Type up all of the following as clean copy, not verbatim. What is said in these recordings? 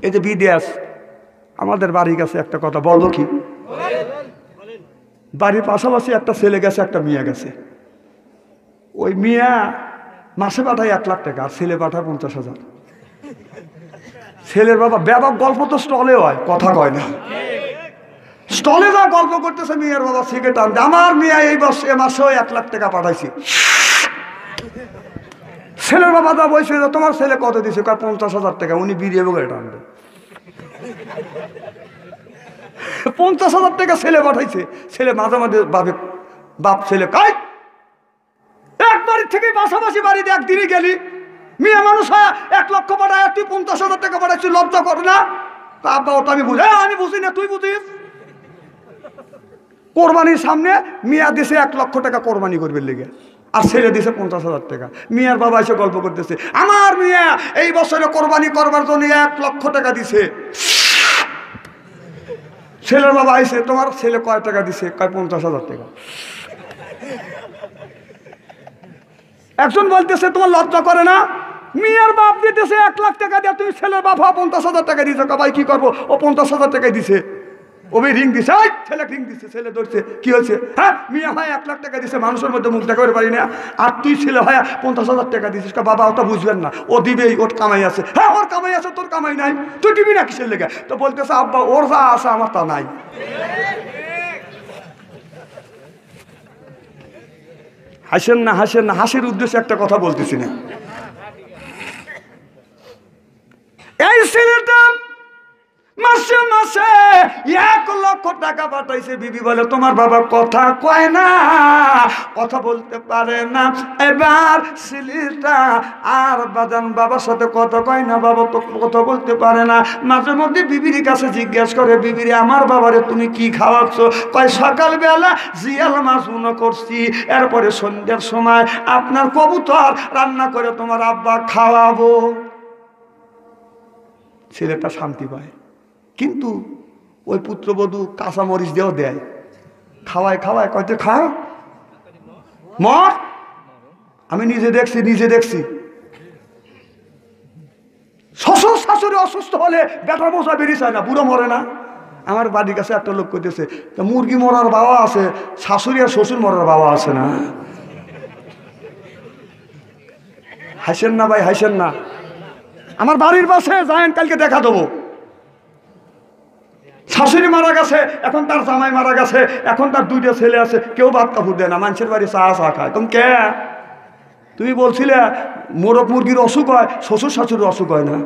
এই যে বিদেশ, আমাদের বাড়ির কাছে একটা কথা বলো কি, বাড়ির পাশাপাশি একটা ছেলে গেছে, একটা মেয়ে গেছে। ওই মেয়ে মাসে পাঠায় 1 লাখ টাকা, আর ছেলে পাঠায় 50,000। ছেলের বাবা ব্যাপক গল্প তো স্টলে হয়, কথা কয় না। স্টলে যা গল্প করতেছে, মেয়ের বাবা সিগারেট আনতে, আমার মেয়ে এই মাসেও 1 লাখ টাকা পাঠাইছি। ছেলের বাবা যা বলছে, তোমার ছেলে কত দিছে? 50,000 টাকা। উনি বিড়ি এবং এটা আনবে। 50,000 টাকা ছেলে পাঠাইছে। ছেলে মাঝে মাঝে বাপ ছেলে কাজ এক বাড়ির থেকে পাশাপাশি বাড়িতে একদিনই গেলি, মেয়ে মানুষ 1 লক্ষ পাঠায়, তুই 50,000 টাকা পাঠাচ্ছি, লজ্জা করে না? আব্বা ওটা আমি বুঝি, আমি বুঝি না, তুই বুঝিস। কোরবানির সামনে মিয়া দিছে 1 লক্ষ টাকা কোরবানি করবে লেগে, আর ছেলে দিছে 50,000 টাকা। মিয়ার বাবা এসে গল্প করতেছে, আমার মিয়া এই বছরে কোরবানি করবার জন্য 1 লক্ষ টাকা দিছে। ছেলের বাবা আইসে, তোমার ছেলে কয় টাকা দিছে? কয় 50,000 টাকা। একজন বলতেছে, তোমার লজ্জা করে না? মিয়ার বাপ দিতেছে 1 লাখ টাকা দিয়ে, তুমি ছেলের বাপ 50,000 টাকা দিছো। ভাই কি করবো, ও 50,000 টাকাই দিছে। ওই রিং দিছে, ছেলে রিং দিছে, ছেলে ধরছে, কি হয়েছে? হ্যাঁ, মিয়া ভাই 1 লাখ টাকা দিছে, মানুষের মধ্যে মুখ দেখাতে পারি না, আর তুই ছেলে ভাই 50,000 টাকা দিছিস। বাবা ওটা বুঝবেন না, ও দিবেই, ওর কামাই আছে। হ্যাঁ, ওর কামাই আছে, তোর কামাই নাই, তুই দিবি না কিসের লেগে? তো বলতেছে, আব্বা ওর যা আছে আমার তা নাই। হাসেন না, হাসেন না, হাসির উদ্দেশ্যে একটা কথা বলতেছি না। এই ছেলেটা মাসে মাসে 1 লক্ষ টাকা পাঠাইছে। বিবি বলে, তোমার বাবা কথা কয় না, কথা বলতে পারে না। এবার ছেলেটা আর বাজান বাবার সাথে কথা কয় না, বাবা তো কথা বলতে পারে না। মাঝে মধ্যে বিবির কাছে জিজ্ঞেস করে, বিবিরে আমার বাবারে তুমি কি খাওয়াচ্ছ? কয় সকালবেলা জিয়াল মাছ ভুনা করছি, এরপরে সন্ধ্যার সময় আপনার কবুতর রান্না করে তোমার আব্বা খাওয়াবো। ছেলেটা শান্তি পায়, কিন্তু ওই পুত্রবধূ কাঁচা মরিচ দিয়েও দেয়, খাওয়ায় খাওয়ায়, কয়তে খা মর। আমি নিজে দেখছি শ্বশুর শাশুড়ি অসুস্থ হলে বেটার বোঝা বেরিয়ে যায় না, বুড়ো মরে না। আমার বাড়ির কাছে একটা লোক করতেছে, মুরগি মরার বাবা আছে, শাশুড়ি আর শ্বশুর মরার বাবা আছে না। হাসেন না ভাই, হাসেন না। আমার বাড়ির পাশে যায়েন, কালকে দেখা দেবো। শাশুড়ি মারা গেছে, এখন তার জামাই মারা গেছে, এখন তার 2টা ছেলে আছে, কেউ ভাত কাপড় দেয় না, মানুষের বাড়ি চা খায়। তুমি কে? তুমি বলছিলে মোরগ মুরগির অসুখ হয়, শ্বশুর শাশুড়ির অসুখ হয় না।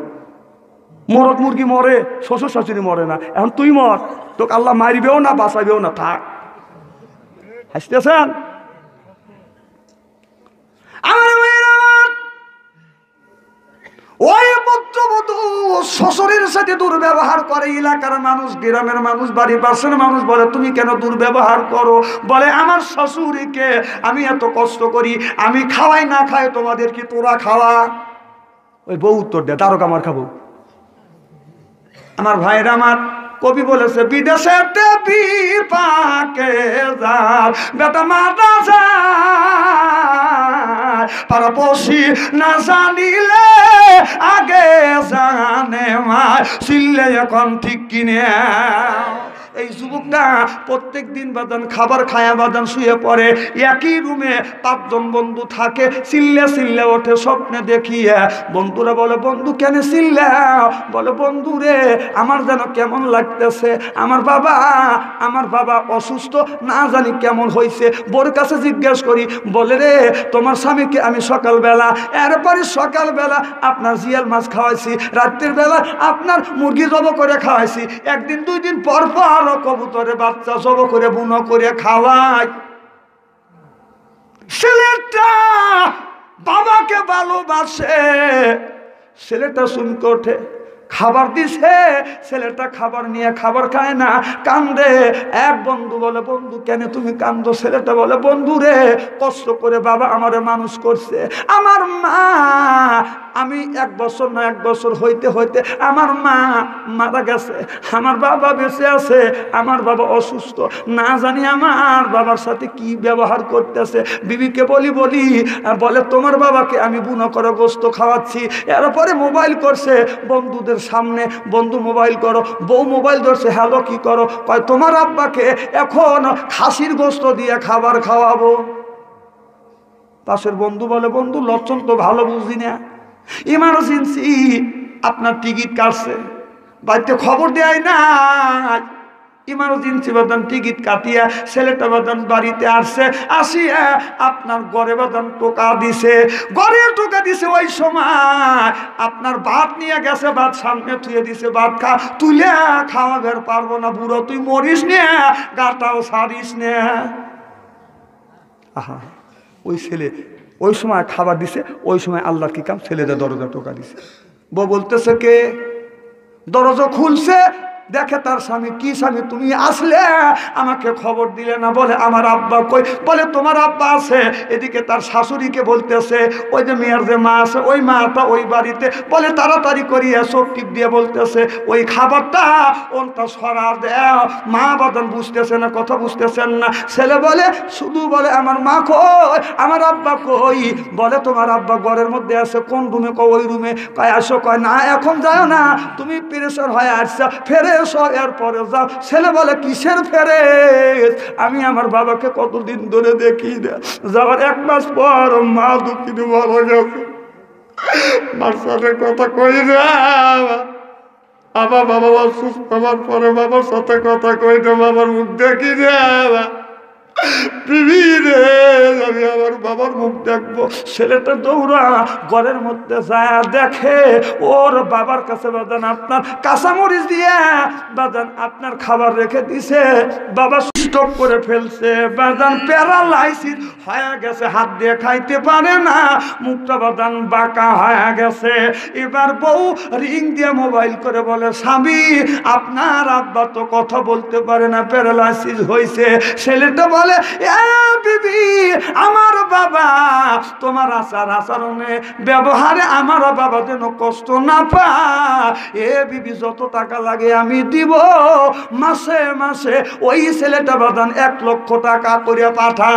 মোরগ মুরগি মরে, শ্বশুর শাশুড়ি মরে না। এখন তুই মর, তোকে আল্লাহ মারিবেও না, বাঁচাইবেও না, থাক। হাসতেছেন? ওই পুত্রবধূ শ্বশুরের সাথে দুর্ব্যবহার করে। এলাকার মানুষ, গ্রামের মানুষ, বাড়ির পাশের মানুষ বলে, তুমি কেন দুর্ব্যবহার করো? বলে, আমার শ্বশুরকে আমি এত কষ্ট করি, আমি খাওয়াই না খাই, তোমাদের কি তোরা খাওয়া? ওই বউ উত্তর দেয়, তারক আমার খাবো। আমার ভাইরা, আমার কবি বলেছে, বিদেশে বিপাকে যার বেটা মারা যায়, পাড়াপড়শি না জানিলে আগে জানে মা, চিল্লে এখন ঠিক কিনে। এই যুবকটা প্রত্যেক দিন বাদান খাবার খায়া বাদান শুয়ে পড়ে, একই রুমে 5 জন বন্ধু থাকে, চিল্লে চিল্লে ওঠে স্বপ্নে দেখিয়ে। বন্ধুরা বলে, বন্ধু কেন চিল্লাও? বলে, বন্ধু রে আমার যেন কেমন লাগতেছে, আমার বাবা অসুস্থ, না জানি কেমন হয়েছে। বোর কাছে জিজ্ঞেস করি, বলে রে তোমার স্বামীকে আমি সকালবেলা, এরপরে সকালবেলা আপনার জিয়াল মাছ খাওয়াইছি, রাত্রের বেলা আপনার মুরগি জব করে খাওয়াইছি, 1 দিন 2 দিন পর পর কবুতরে বাচ্চা জব করে বুনো করে খাওয়াই। ছেলেটা বাবাকে ভালোবাসে। ছেলেটা শুনতে ওঠে, খাবার দিছে, ছেলেটা খাবার নিয়ে খাবার খায় না, কান্দে। এক বন্ধু বলে, বন্ধু কেন তুমি কান্দো? ছেলেটা বলে, বন্ধু রে কষ্ট করে বাবা আমারে মানুষ করছে, আমার মা, আমি 1 বছর না 1 বছর হইতে হইতে আমার মা মারা গেছে, আমার বাবা বেঁচে আছে, আমার বাবা অসুস্থ, না জানি আমার বাবার সাথে কি ব্যবহার করতেছে। বিবিকে বলি বলে, তোমার বাবাকে আমি বুনো করে গোস্ত খাওয়াচ্ছি, এরপরে মোবাইল করছে, বন্ধুদের বন্ধুদের সামনে, বন্ধু মোবাইল করো, বউ মোবাইল ধরছে, হ্যালো কি করো, কয় তোমার আব্বাকে এখন খাসির গোস্ত দিয়ে খাবার খাওয়াবো। পাশের বন্ধু বলে, বন্ধু লক্ষণ তো ভালো বুঝি না, ইমার্জেন্সি আপনার টিকিট কাটছে, বাড়িতে খবর দেয় না, ইমার্জেন্সি বাদান টিকিট কাটিয়া ছেলেটা বাদান বাড়িতে আসছে, আসিয়া আপনার ঘরে বাদান টোকা দিছে, ঘরে টোকা দিছে। ওই সময় আপনার ভাত নিয়ে গেছে, ভাত সামনে থুয়ে দিছে, ভাত তুলে খাওয়াবার পারবো না, বুড়ো তুই মরিস নে, গাটাও সারিস নে। আহা, ওই ছেলে ওই সময় খাবার দিছে, ওই সময় আল্লাহর কি কাম, ছেলেদের দরজা টোকা দিছে। বউ বলতেছে কে? দরজা খুলছে, দেখে তার স্বামী। কি স্বামী, তুমি আসলে আমাকে খবর দিলে না? বলে আমার আব্বা কই? বলে তোমার আব্বা আছে। এদিকে তার শাশুড়িকে বলতেছে, ওই যে মেয়ের যে মা আছে, ওই মাটা ওই বাড়িতে। বলে তাড়াতাড়ি করিয়া চোখ টিপ দিয়ে বলতেছে, ওই খাবারটা ওনটা সরা দেও। মা বাদন বুঝতেছে না, কথা বুঝতেছেন না। ছেলে বলে, শুধু বলে আমার মা কই, আমার আব্বা কই? বলে তোমার আব্বা ঘরের মধ্যে আছে। কোন রুমে? কয় ওই রুমে। কয় আসো। কয় না এখন যাও না, তুমি প্রেশার হয়ে আসছো, ফেরে এরপরে যাও। ছেলে বলে, কিসের ফেরেশ? আমি আমার বাবাকে কতদিন ধরে দেখি না। যাওয়ার 1 মাস পর মা দুঃখিত ভালো গেছে, মার সাথে কথা কই না। আমার বাবা অসুস্থ হওয়ার পরে বাবার সাথে কথা কই না, বাবার মুখ দেখি না। আমি আমার বাবার মুখ দেখবো। ছেলেটা দৌড়া ঘরের মধ্যে যায়, দেখে ওর বাবার কাছে বাদান আপনার কাঁচামরিচ দিয়ে বাদান আপনার খাবার রেখে দিছে। বাবা স্টক করে ফেলছে, বাদান প্যারালাইসিস হয়ে গেছে, হাত দিয়ে খাইতে পারে না, মুখটা বাদান বাঁকা হয়ে গেছে। এবার বউ রিং দিয়ে মোবাইল করে বলে, স্বামী আপনার আব্বা তো কথা বলতে পারে না, প্যারালাইসিস হয়েছে। ছেলেটা বলে, বিবি আমার বাবা তোমার আচার আচরণে ব্যবহারে আমার বাবা যেন কষ্ট না পায়, এ বিবি যত টাকা লাগে আমি দিব। মাসে মাসে ওই ছেলেটা বাদান 1 লক্ষ টাকা করে পাঠা।